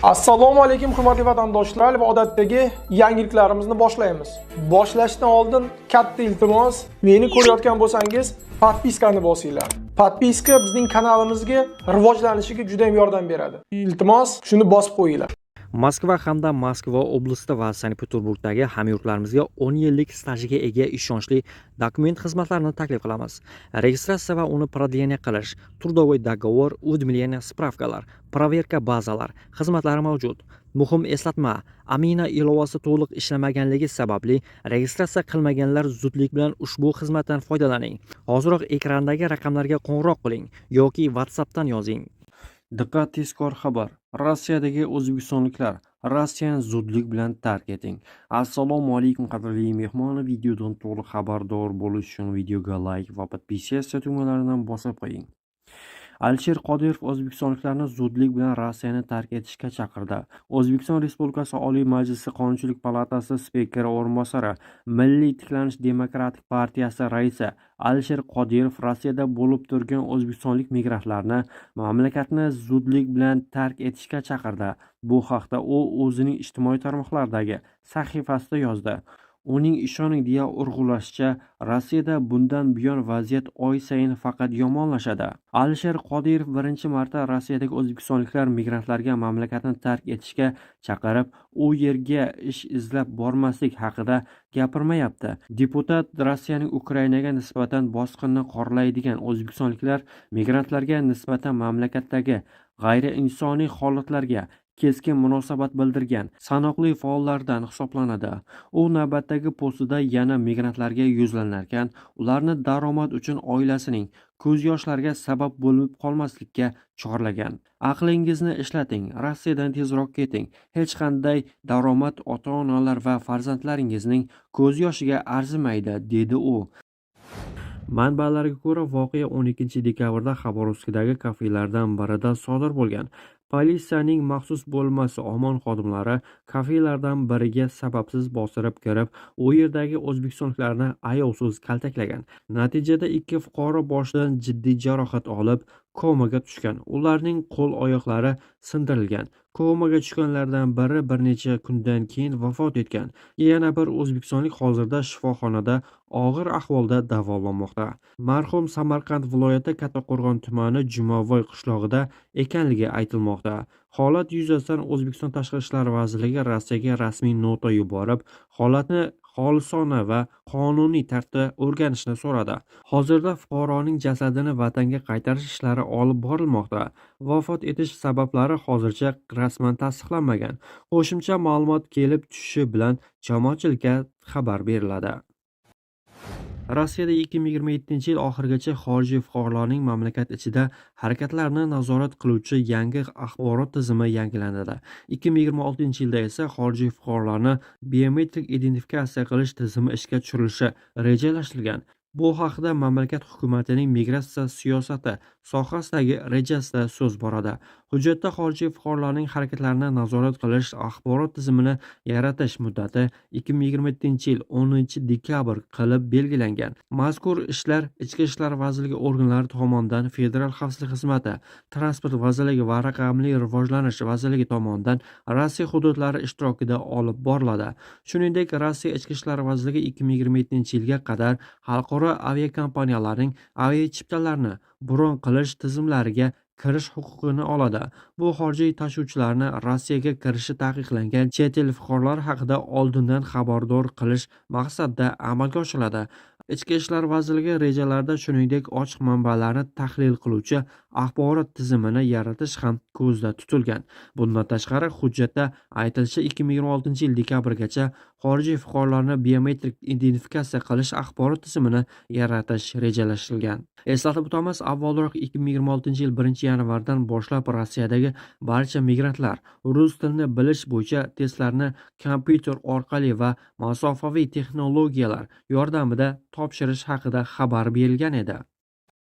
Assalomu alaykum hurmatli vatandoshlar va odatdagi yangiliklarimizni boshlaymiz. Boshlashdan oldin katta iltimos, meni ko'rayotgan bo'lsangiz, podpiskani bosinglar. Podpiska bizning kanalimizga rivojlanishiga juda ham yordam beradi. Iltimos, shuni bosib qo'yinglar. Moskva hamda Moskva oblasti va Sankt-Peterburgdagi hamyurtlarimizga 10 yillik stajiga ega ishonchli dokument xizmatlarini taklif qilamiz. Registratsiya va uni продление qilish, трудовой договор, уведомление, spravkalar, проверка bazalar xizmatlari mavjud. Muhim eslatma, Amina ilovasi to'liq ishlamaganligi sababli registratsiya qilmaganlar zudlik bilan ushbu xizmatdan foydalaning. Hoziroq ekrandagi raqamlarga qo'ng'iroq qiling yoki WhatsAppdan yozing. Diqqat, tezkor xabar. Rossiyadagi o'zbekistonliklar Rossiyani zudlik bilan tark eting. Assalomu alaykum qadrli mehmon, videodan to'liq xabardor bo'lish uchun videoga like va podpisatsiya tugmalaridan bosib qo'ying. Alisher Qodirov o'zbekistonliklarni zudlik bilan Rossiyani tark etishga chaqirdi. O'zbekiston Respublikasi Oliy Majlisi Qonunchilik palatasi spikeri o'rinbosari, Milliy tiklanish demokratik partiyasi raisi Alisher Qodirov Rossiyada bo'lib turgan o'zbekistonlik migrantlarni mamlakatni zudlik bilan tark etishga chaqirdi. Bu haqda u o'zining ijtimoiy tarmoqlardagi sahifasida yozdi. Uning ishoning deya urg'ulashicha, Rossiyada bundan buyon vaziyat oy sayin faqat yomonlashadi. Alisher Qodirov birinchi marta Rossiyadagi o'zbekistonliklar migrantlarga mamlakatni tark etishga chaqirib, u yerga ish izlab bormaslik haqida gapirmayapti. Deputat Rossiyaning Ukrainaga nisbatan bosqinni qorlaydigan o'zbekistonliklar migrantlarga nisbatan mamlakatdagi g'ayriinsoniy holatlarga keskin munosabat bildirgan sanoqli faollardan hisoblanadi. U navbatdagi postida yana migrantlarga yuzlanarkan, ularni daromad uchun oilasining ko'z yoshlariga sabab bo'lib qolmaslikka chorlagan. Aqlingizni ishlating, Rossiyadan tezroq keting. Hech qanday daromad ota-onalar va farzandlaringizning ko'z yoshiga arzimaydi, dedi u. Manbalarga ko'ra, voqea 12 dekabrda Xabarovskdagi kafelardan birida sodir bo'lgan. Politsiyaning maxsus bo'lmasi OMON xodimlari kafelardan biriga sababsiz bostirib kirib, u yerdagi o'zbekistonliklarni ayovsiz kaltaklagan. Natijada 2 fuqaro boshidan jiddiy jarohat olib, komaga tushgan. Ularning qo'l-oyoqlari sindirilgan. Komaga tushganlardan biri bir necha kundan keyin vafot etgan. Yana bir o'zbekistonlik hozirda shifoxonada og'ir ahvolda davolanmoqda. Marhum Samarqand viloyati Kattaqo'rg'on tumani Jumovoy qishlog'ida ekanligi aytilmoqda. Holat yuzasidan O'zbekiston Tashqi ishlar vazirligi Rossiyaga rasmiy nota yuborib, holatni xolisona va qonuniy tartibda o'rganishni so'radi. Hozirda fuqaroning jasadini vatanga qaytarish ishlari olib borilmoqda. Vafot etish sabablari hozircha rasman tasdiqlanmagan. Qo'shimcha ma'lumot kelib tushishi bilan jamoatchilikka xabar beriladi. Rossiyada 2027-yil oxirigacha xorijiy fuqarolarning mamlakat ichida harakatlarini nazorat qiluvchi yangi axborot tizimi yangilanadi. 2026-yilda esa xorijiy fuqarolarni biometrik identifikatsiya qilish tizimi ishga tushirilishi rejalashtirilgan. Bu haqida mamlakat hukumatining migratsiya siyosati sohasidagi rejasida so'z boradi. Hujjatda xorijiy fuqarolarning harakatlarini nazorat qilish axborot tizimini yaratish muddati 2027-yil 10 dekabr qilib belgilangan. Mazkur ishlar Ichki ishlar vazirligi organlari tomonidan Federal xavfsizlik xizmati, Transport vazirligi va Raqamli rivojlanish vazirligi tomonidan Rossiya hududlari ishtirokida olib boriladi. Shuningdek, Rossiya Ichki ishlar vazirligi 2027-yilga qadar xalqaro aviakompaniyalarning aviachiptalarni bron qilish tizimlariga kirish huquqini oladi. Bu xorijiy tashuvchilarni Rossiyaga kirishi taqiqlangan chet el fuqarolari haqida oldindan xabardor qilish maqsadida amalga oshiriladi. Ichki ishlar vazirligi rejalarida shuningdek ochiq manbalarni tahlil qiluvchi axborot tizimini yaratish ham ko'zda tutilgan. Bundan tashqari, hujjatda aytilishicha 2026-yil dekabrgacha xorijiy fuqarolarni biometrik identifikatsiya qilish axborot tizimini yaratish rejalashtirilgan. Eslatib o'tamiz, avvalroq 2026-yil 1-yanvardan boshlab Rossiyadagi barcha migrantlar rus tilini bilish bo'yicha testlarni kompyuter orqali va masofaviy texnologiyalar yordamida topshirish haqida xabar berilgan edi.